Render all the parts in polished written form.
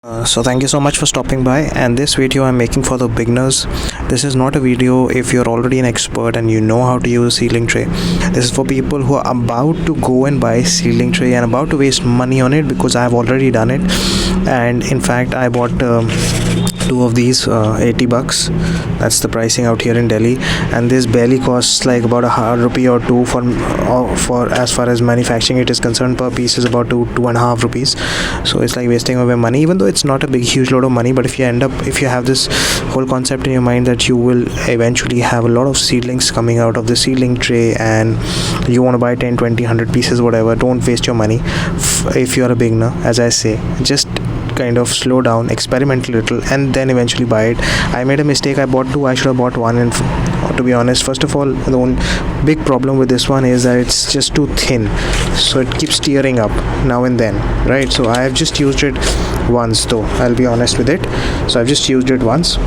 So thank you so much for stopping by, and this video I'm making for the beginners. This is not a video if you're already an expert and you know how to use a sealing tray. This is for people who are about to go and buy a sealing tray and about to waste money on it, because I've already done it. And in fact I bought two of these, 80 bucks. That's the pricing out here in Delhi, and this barely costs like about ₹100 or two for as far as manufacturing it is concerned. Per piece is about two and a half rupees. So it's like wasting away money, even though it's not a big huge load of money. But if you have this whole concept in your mind that you will eventually have a lot of seedlings coming out of the seedling tray, and you want to buy 10, 20, 100 pieces, whatever, don't waste your money. If you're a beginner, as I say, just kind of slow down, experiment a little, and then eventually buy it. I made a mistake. I bought two. I should have bought one. And to be honest, first of all, the one big problem with this one is that it's just too thin, so it keeps tearing up now and then, right? So I have just used it once, though, I'll be honest with it. So I've just used it once,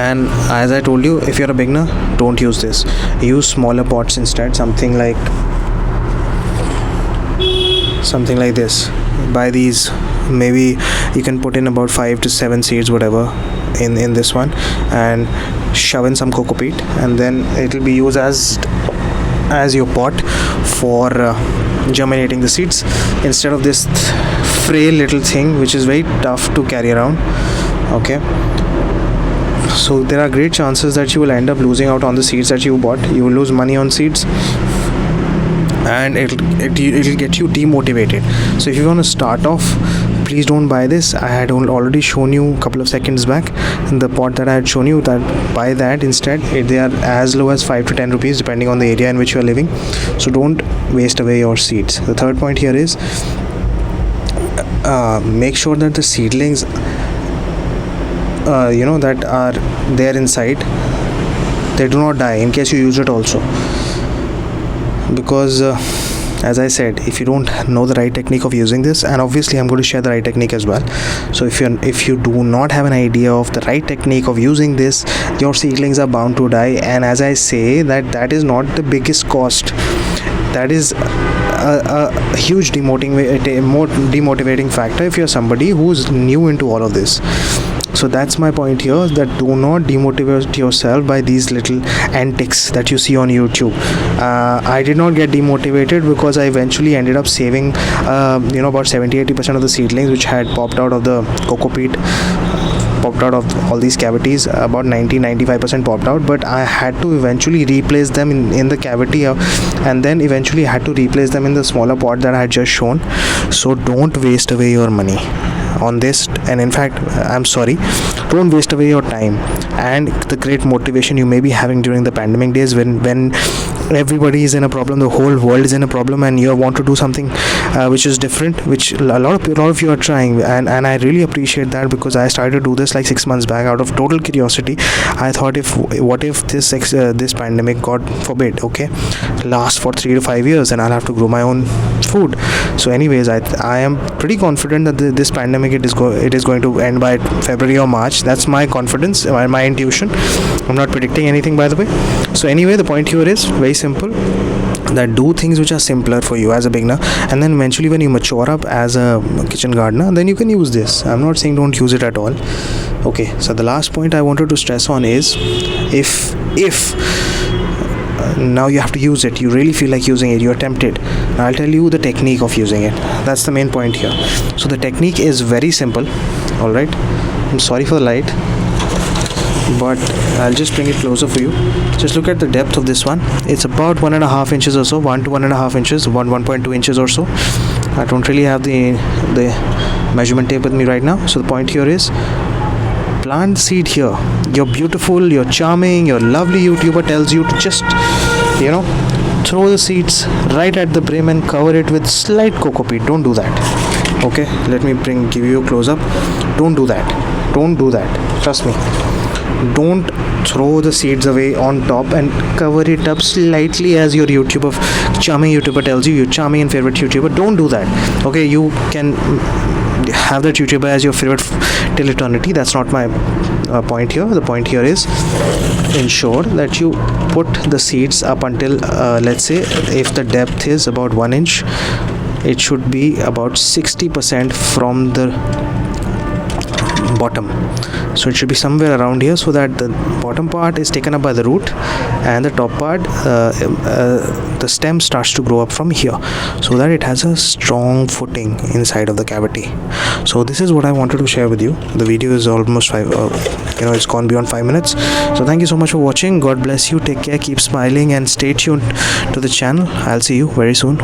and as I told you, if you're a beginner, don't use this. Use smaller pots instead, something like this. Buy these. Maybe you can put in about 5 to 7 seeds, whatever, in this one, and shove in some coco peat, and then it'll be used as your pot for germinating the seeds, instead of this frail little thing which is very tough to carry around. Okay, so there are great chances that you will end up losing out on the seeds that you bought. You will lose money on seeds, and it'll get you demotivated. So if you want to start off, please don't buy this. I had already shown you a couple of seconds back in the pot that I had shown you, that buy that instead. They are as low as 5 to 10 rupees depending on the area in which you are living. So don't waste away your seeds. The third point here is make sure that the seedlings that are there inside, they do not die in case you use it also, because as I said, if you don't know the right technique of using this, and obviously I'm going to share the right technique as well. So if you do not have an idea of the right technique of using this, your seedlings are bound to die. And as I say, that is not the biggest cost. That is a huge demotivating factor if you're somebody who's new into all of this. So that's my point here, that do not demotivate yourself by these little antics that you see on YouTube. I did not get demotivated, because I eventually ended up saving about 70-80% of the seedlings which had popped out of the coco peat, popped out of all these cavities. About 90-95% popped out, but I had to eventually replace them in the cavity, and then eventually had to replace them in the smaller pot that I had just shown. So don't waste away your money on this, and in fact, I'm sorry, don't waste away your time and the great motivation you may be having during the pandemic days, when everybody is in a problem, the whole world is in a problem, and you want to do something which is different, which a lot of you are trying, and I really appreciate that, because I started to do this like 6 months back out of total curiosity. I thought, what if this pandemic, God forbid, okay, lasts for 3 to 5 years, and I'll have to grow my own food. So anyways, I am pretty confident that this pandemic, it is going to end by February or March. That's my confidence, my intuition. I'm not predicting anything, by the way. So anyway, the point here is very simple, that do things which are simpler for you as a beginner, and then eventually when you mature up as a kitchen gardener, then you can use this. I'm not saying don't use it at all. Okay, so the last point I wanted to stress on is, if now you have to use it, you really feel like using it, you're tempted, now I'll tell you the technique of using it. That's the main point here. So the technique is very simple. All right, I'm sorry for the light, but I'll just bring it closer for you. Just look at the depth of this one. It's about 1.5 inches or so, 1 to 1.5 inches, 1.2 inches or so. I don't really have the measurement tape with me right now. So the point here is, plant seed here. You're beautiful, you're charming, your lovely YouTuber tells you to just throw the seeds right at the brim and cover it with slight coco peat. Don't do that. Okay, let me give you a close up. Don't do that. Trust me. Don't throw the seeds away on top and cover it up slightly as your charming YouTuber tells you, your charming and favorite YouTuber. Don't do that. Okay, you can have that YouTuber as your favorite till eternity. That's not my point here. The point here is, ensure that you put the seeds up until let's say, if the depth is about 1 inch, it should be about 60% from the bottom. So it should be somewhere around here, so that the bottom part is taken up by the root, and the top part, the stem starts to grow up from here, so that it has a strong footing inside of the cavity. So this is what I wanted to share with you. The video is almost it's gone beyond 5 minutes. So thank you so much for watching. God bless you. Take care, keep smiling, and stay tuned to the channel. I'll see you very soon.